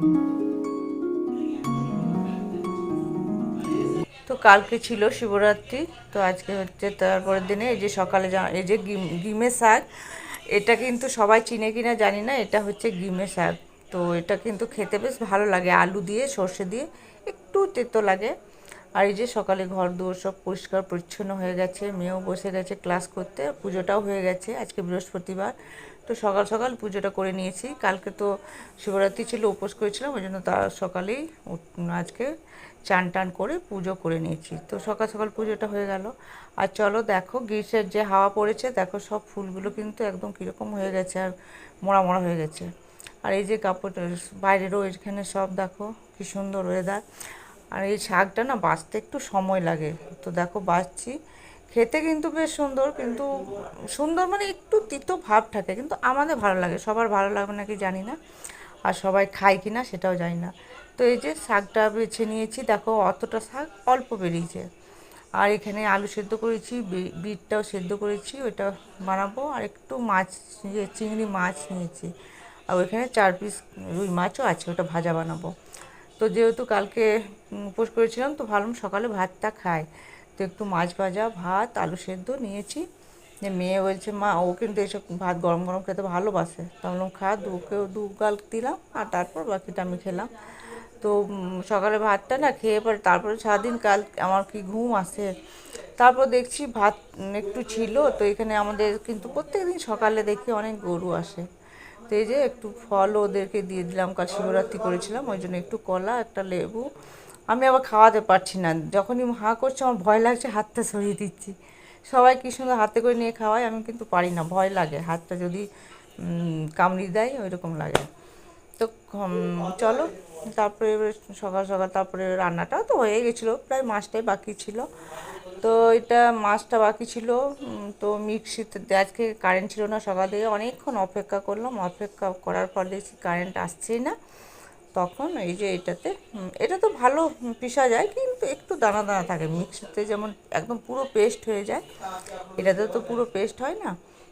তো কালকে ছিল শিবরাত্রি, তো আজকে হচ্ছে তারপরের দিনে এই যে সকালে এই যে গিমে শাক, এটা কিন্তু সবাই চিনে কিনা জানি না, এটা হচ্ছে গিমে শাক। তো এটা কিন্তু খেতে বেশ ভালো লাগে, আলু দিয়ে সর্ষে দিয়ে, একটু তেতো লাগে। আর এই যে সকালে ঘর দুয়ার সব পরিষ্কার পরিচ্ছন্ন হয়ে গেছে, মেয়েও বসে গেছে ক্লাস করতে, পুজোটাও হয়ে গেছে, আজকে বৃহস্পতিবার। তো সকাল সকাল পুজোটা করে নিয়েছি, কালকে তো শিবরাত্রি ছিল, উপোস করেছিলাম, ওই জন্য তার সকালেই আজকে চান টান করে পুজো করে নিয়েছি। তো সকাল সকাল পুজোটা হয়ে গেল। আর চলো দেখো গ্রীষ্মের যে হাওয়া পড়েছে, দেখো সব ফুলগুলো কিন্তু একদম কীরকম হয়ে গেছে আর মোড়া মোড়া হয়ে গেছে। আর এই যে কাপড় বাইরেরও এখানে সব দেখো কি সুন্দর ওয়েদার। আর এই শাকটা না বাছতে একটু সময় লাগে, তো দেখো বাছছি। খেতে কিন্তু বেশ সুন্দর, কিন্তু সুন্দর মানে একটু তিতো ভাব থাকে, কিন্তু আমাদের ভালো লাগে, সবার ভালো লাগবে নাকি জানি না, আর সবাই খায় কি না সেটাও জানি না। তো এই যে শাকটা বেছে নিয়েছি, দেখো অতটা শাক অল্প বেরিয়েছে। আর এখানে আলু সেদ্ধ করেছি, বিটটাও সেদ্ধ করেছি, ওইটা বানাবো। আর একটু মাছ, চিংড়ি মাছ নিয়েছি, আর ওইখানে 4 পিস রুই মাছও আছে, ওটা ভাজা বানাবো। তো যেহেতু কালকে উপোস করেছিলাম, তো ভাবলাম সকালে ভাতটা খাই, তো একটু মাছ ভাজা, ভাত, আলু সেদ্ধ নিয়েছি। যে মেয়ে বলছে মা, ও কিন্তু এসব ভাত গরম গরম খেতে ভালোবাসে, তো বললাম খা, দুকেও 2 গাল দিলাম, আর তারপর বাকিটা আমি খেলাম। তো সকালে ভাতটা না খেয়ে পরে তারপরে সারাদিন কাল আমার কি ঘুম আসে। তারপর দেখছি ভাত একটু ছিল, তো এখানে আমাদের কিন্তু প্রত্যেকদিন সকালে দেখি অনেক গরু আসে। তো এই যে একটু ফল ওদেরকে দিয়ে দিলাম, কাল শিবরাত্রি করেছিলাম, ওই জন্য একটু কলা, একটা লেবু। আমি আবার খাওয়াতে পারছি না, যখনই হাঁ করছে আমার ভয় লাগছে, হাতটা সরিয়ে দিচ্ছি। সবাই কী সুন্দর হাতে করে নিয়ে খাওয়ায়, আমি কিন্তু পারি না, ভয় লাগে, হাতটা যদি কামড়ি দেয় ওই রকম লাগে। তো চলো, তারপরে এবার সকাল সকাল তারপরে রান্নাটাও তো হয়ে গেছিলো, প্রায় মাছটাই বাকি ছিল। তো এটা মাছটা বাকি ছিল। তো মিক্সিতে আজকে কারেন্ট ছিল না, সকাল থেকে অনেকক্ষণ অপেক্ষা করলাম, অপেক্ষা করার পর দেখছি কারেন্ট আসছেই না। তখন এই যে এটাতে, এটা তো ভালো পিষা যায়, কিন্তু একটু দানা দানা থাকে, মিক্সিতে যেমন একদম পুরো পেস্ট হয়ে যায়, এটাতে তো পুরো পেস্ট হয় না।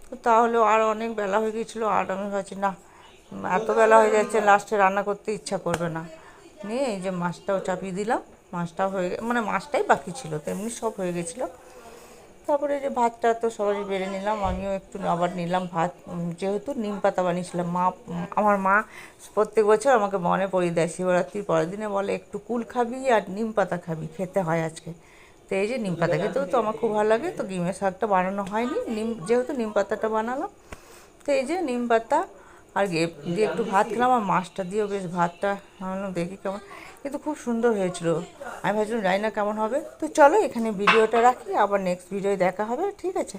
তো তাহলেও আর অনেক বেলা হয়ে গিয়েছিলো, আর আমি ভাবছি না, এত বেলা হয়ে যাচ্ছে, লাস্টে রান্না করতে ইচ্ছা করবে না। নিয়ে এই যে মাছটাও চাপিয়ে দিলাম, মাছটাও হয়ে মানে মাছটাই বাকি ছিল, তেমনি সব হয়ে গেছিলো। তারপরে এই যে ভাতটা তো সবারই বেড়ে নিলাম, আমিও একটু আবার নিলাম ভাত, যেহেতু নিম পাতা বানিয়েছিলাম মা, আমার মা প্রত্যেক বছর আমাকে মনে পড়িয়ে দেয়, শিবরাত্রির পরের দিনে বলে একটু কুল খাবি আর নিম পাতা খাবি, খেতে হয় আজকে। তো এই যে নিম পাতা খেতেও তো আমার খুব ভালো লাগে, তো ডিমের শাকটা বানানো হয়নি, যেহেতু নিম পাতাটা বানালাম। তো এই যে নিম পাতা আর দিয়ে একটু ভাত খেলাম, আর মাছটা দিয়েও বেশ ভাতটা ভাবলাম দেখি কেমন, কিন্তু খুব সুন্দর হয়েছিল। আমি ভাবছিলাম জানি না কেমন হবে। তো চলো এখানে ভিডিওটা রাখি, আবার নেক্সট ভিডিওয় দেখা হবে, ঠিক আছে।